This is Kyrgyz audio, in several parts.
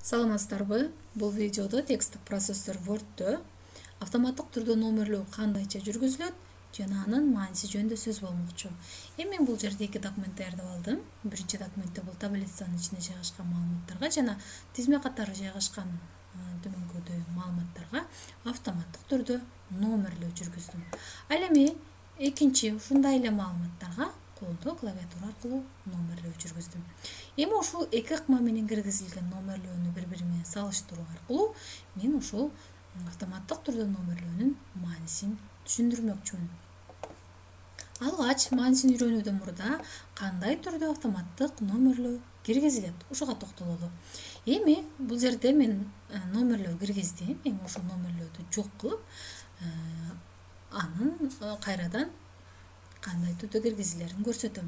Саламатсыздарбы? Бул видеодо тексттик процессор Word'тө автоматтык түрдө номерлөө кандайча жүргүзүлөт жана анын мааниси жөнүндө сөз болмокчу. Эми мен бул жерде эки документ даярдап алдым. Биринчи документте бул таблицанын ичинде жайгашкан маалыматтарга жана тизме катары жайгашкан төмөнкүдөй маалыматтарга автоматтык түрдө номерлөө жүргүздүм. Ал эми экинчи ушундай эле маалыматтарга колдо клавиатура аркылуу номерлөө жүргүздүм. Эми ушул эки ыкма менен киргизилген номерлөөнү бири-бири менен салыштыруу аркылуу мен ушул автоматтык түрдө номерлөөнүн маанисин түшүндүрмөкчүмүн. Алгач маанисин үйрөнүүдөн мурда кандай түрдө автоматтык номерлөө киргизилет, ушуга токтололу. Эми бул жерде мен номерлөө киргиздим. Эми ушул номерлөөдү жок кылып, анын кайрадан кандай түрдө киргизилерин көрсөтөм.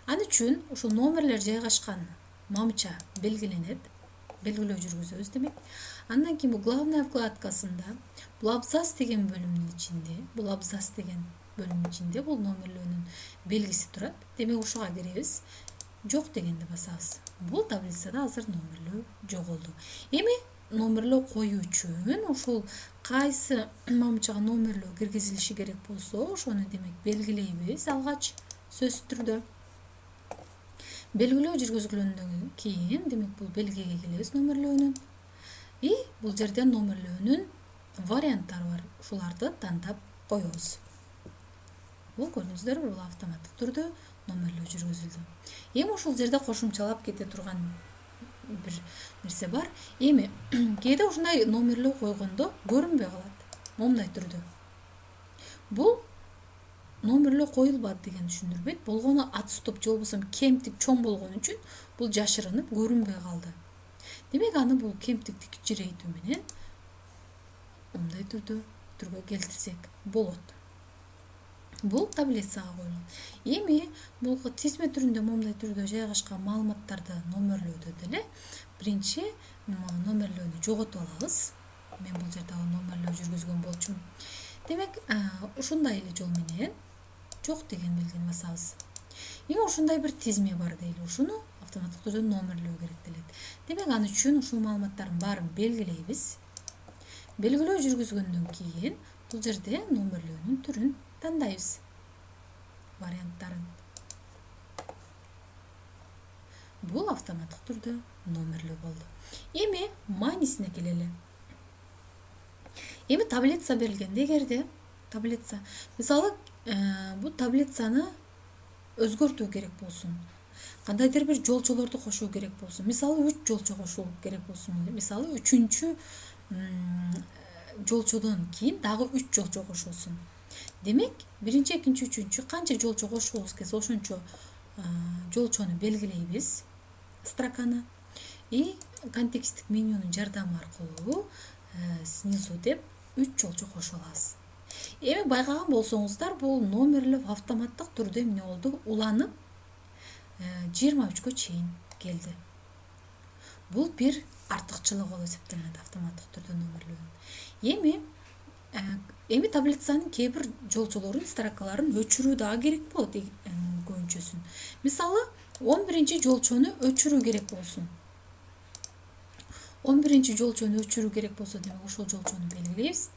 Ал үчүн ушул номерлер жайгашкан мамыча белгиленет. Белгилөө жүргүзөбүз демек. Андан кийин бул главная вкладкасында бул абзац деген бөлүмдүн ичинде бул номерлөөнүн белгиси турат. Демек ушуга киребиз. Жок дегенди басабыз. Бул таблицада азыр номерлөө жоголду. Эми номерлөө коюу үчүн ушул кайсы мамычага номерлөө киргизилиши керек болсо, ошону демек белгилейбиз алгач сөзсүз түрдө. Белгилөө жүргүзүлгөндөн кийин демек бул белгиге келебиз номерлөөнүн. Бул жерде номерлөөнүн варианттары бар. Ушуларды тандап коебуз. Бул көрдүңүздөр, бул автоматтык түрдө номерлөө жүргүзүлдү. Эми ушул жерде кошумчалап кете турган бир нерсе бар. Эми кээде ушундай номерлөө койгондо көрүнбөй калат. Момундай түрдө. Бул номерлөө коюлбады деген түшүндүрбөйт. Болгону отстоп же болбосо кемтик чоң болгон үчүн бул жашырынып көрүнбөй калды. Демек аны бул кемтикти кичирейтүү менен мындай түргө келтирсек болот. Бул таблицага коюлат. Эми бул тизме түрүндө мындай түрдө жайгашкан маалыматтарды номерлөөдө деле биринчи номерлөөнү жоготуп алабыз. Мен бул жерде номерлөө жүргүзгөн болчумун. Демек, ушундай эле жол менен жок деген белгини басабыз. Эми ушундай бир тизме бар дейли. Ушуну автоматтык түрдө номерлөө керектелет. Демек, аны үчүн ушул маалыматтардын баарын белгилейбиз. Белгилөө жүргүзгөндөн кийин бул жерде номерлөөнүн түрүн тандайбыз. Варианттарын. Бул автоматтык түрдө номерлөө болду. Эми маанисине келели. Эми таблица берилгенде, эгерде таблица, мисалы, бул таблицаны өзгөртүү керек болсун. Кандайдыр бир жолчолорду кошуу керек болсун. Мисалы, 3 жолчо кошуу керек болсун. Мисалы, 3-чү жолчодон кийин дагы 3 жолчо кошулсун. Демек, 1-чи, 2-чи, 3-чү канча жолчо кошкубуз келсе, ошончо жолчону белгилейбиз. Строканы и контексттик менюнун жардамы аркылуу снизу деп 3 жолчо кошуп алабыз. Эми байкаган болсоңуздар, бул номерлөө автоматтык түрдө эмне болду? Уланып 23кө чейин келди. Бул бир артыкчылык болуп эсептелет автоматтык түрдө номерлөөнүн. Эми таблицанын кээ бир жолчолорун, строкаларын өчүрүү дагы керек болот көбүнчөсүн. Мисалы, 11-чи жолчону өчүрүү керек болсун. 11-чи жолчону өчүрүү керек болсо, демек ошол жолчону белгилейбиз.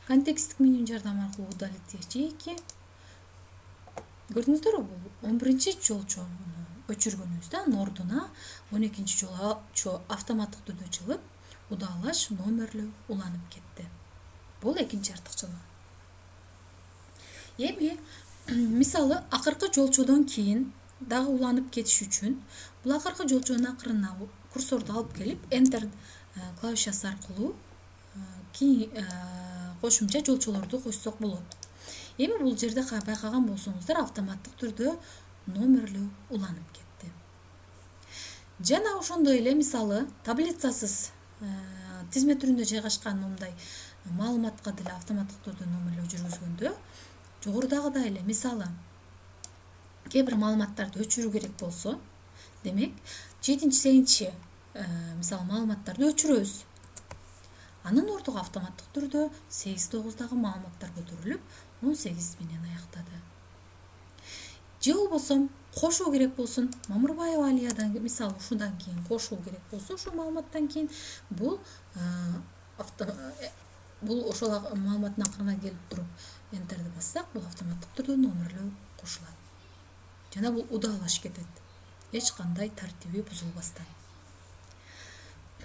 Контексттик менюнун жардамы аркылуу удалить дегичи 2. Көрдүңүздөрбү, бул 11-чи жолчону өчүргөнүбүздө анын ордуна 12-чи жолчо автоматтык түрдө чыгып, удалаш номерлөө уланып кетти. Бул экинчи артыкчылык. Эми, мисалы, акыркы жолчодон кийин дагы уланып кетиш үчүн бул акыркы жолчонун акырына курсорду алып келип, Enter клавишасы аркылуу кошумча жолчолорду кошсок болот. Эми бул жерде байкаган болсоңуздар, автоматтык түрдө номерлөө уланып кетти. Жана ошондой эле, мисалы, таблицасыз тизме түрүндө жайгашкан мындай маалыматка деле автоматтык түрдө номерлөө жүргүзгөндө, жогорудагыдай эле, мисалы, кээ бир маалыматтарды өчүрүү керек болсо, демек, 7-8-чи мисалы маалыматтарды өчүрөбүз. Анын ордуга автоматтык түрдө 8-9дагы маалыматтар көтөрүлүп, 18 менен аяктады. же болбосо кошуу керек болсун, Мамырбаева Алиядан мисалы ушундан кийин кошуу керек болсо, ошол маалыматтан кийин бул ошол маалыматтын акырына келип туруп энтерди бассак, бул автоматтык түрдө номерлөө кошулат. Жана бул удаалашып кетет. Эч кандай тартиби бузулбастан.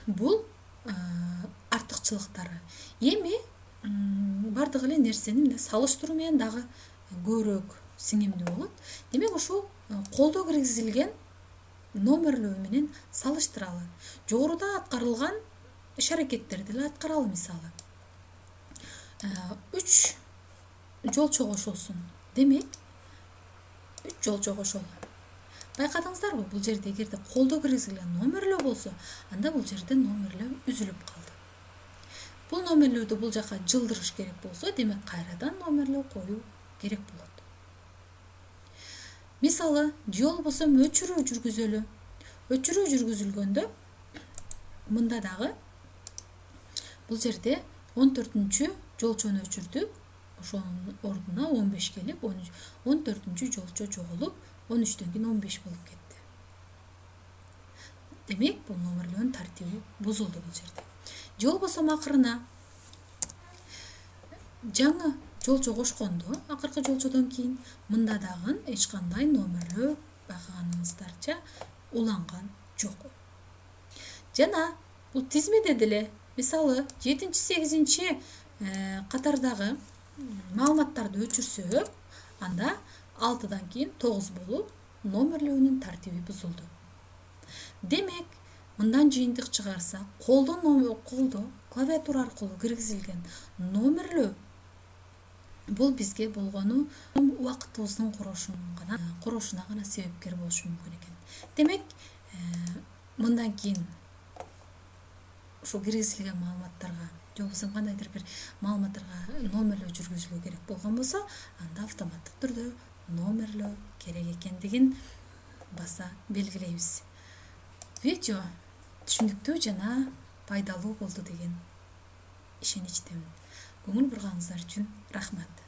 Бул артыкчылыктары. Эми бардык эле нерсени мындай салыштыруу менен дагы көбүрөөк сиңимдүү болот. Демек ушул колдо киргизилген номерлөө менен салыштыралы. Жогоруда аткарылган иш-аракеттерди эле аткаралы. Мисалы 3 жолчо кошулсун. Демек 3 жолчо кошолу. Байкадыңыздарбы, бул жерде эгерде колдо киргизилген номерлөө болсо, анда бул жерде номерлөө үзүлүп калды. Бул номерлөөдү бул жака жылдырыш керек болсо, демек кайрадан номерлөө коюу керек болот. Мисалы, же болбосо өчүрүү жүргүзөлү. Өчүрүү жүргүзүлгөндө мында дагы бул жерде 14-чү жолчону өчүрдүк. Ошонун ордуна 15 келип, 14-чү жолчо жоголуп, 13-төн кийин 15 болуп кетти. Демек, бул номерлөөнүн тартиби бузулду бул жерде. Же болбосо акырына жаңы жолчо кошкондо, акыркы жолчодон кийин мында дагы эч кандай номерлөө байкаганыңыздарча уланган жок. Жана бул тизмеде деле мисалы 7-8 катардагы маалыматтарды өчүрсөк, анда 6-дан кийин 9 болуп номерлөөнүн тартиби бузулду. Демек, мындан жыйынтык чыгарсак, колдо клавиатура аркылуу киргизилген номерлөө бул бизге болгону убактыбыздын корошуна гана себепкер болушу мүмкүн экен. Демек, мындан кийин ушул киргизилген маалыматтарга, же болбосо кандайдыр бир маалыматтарга номерлөө жүргүзүлүү керек болгон болсо, анда автоматтык түрдө номерлөө керек экендигин баса белгилейбиз. Видео түшүнүктүү жана пайдалуу болду деген ишеничтемин. Көңүл бурганыңыздар үчүн рахмат.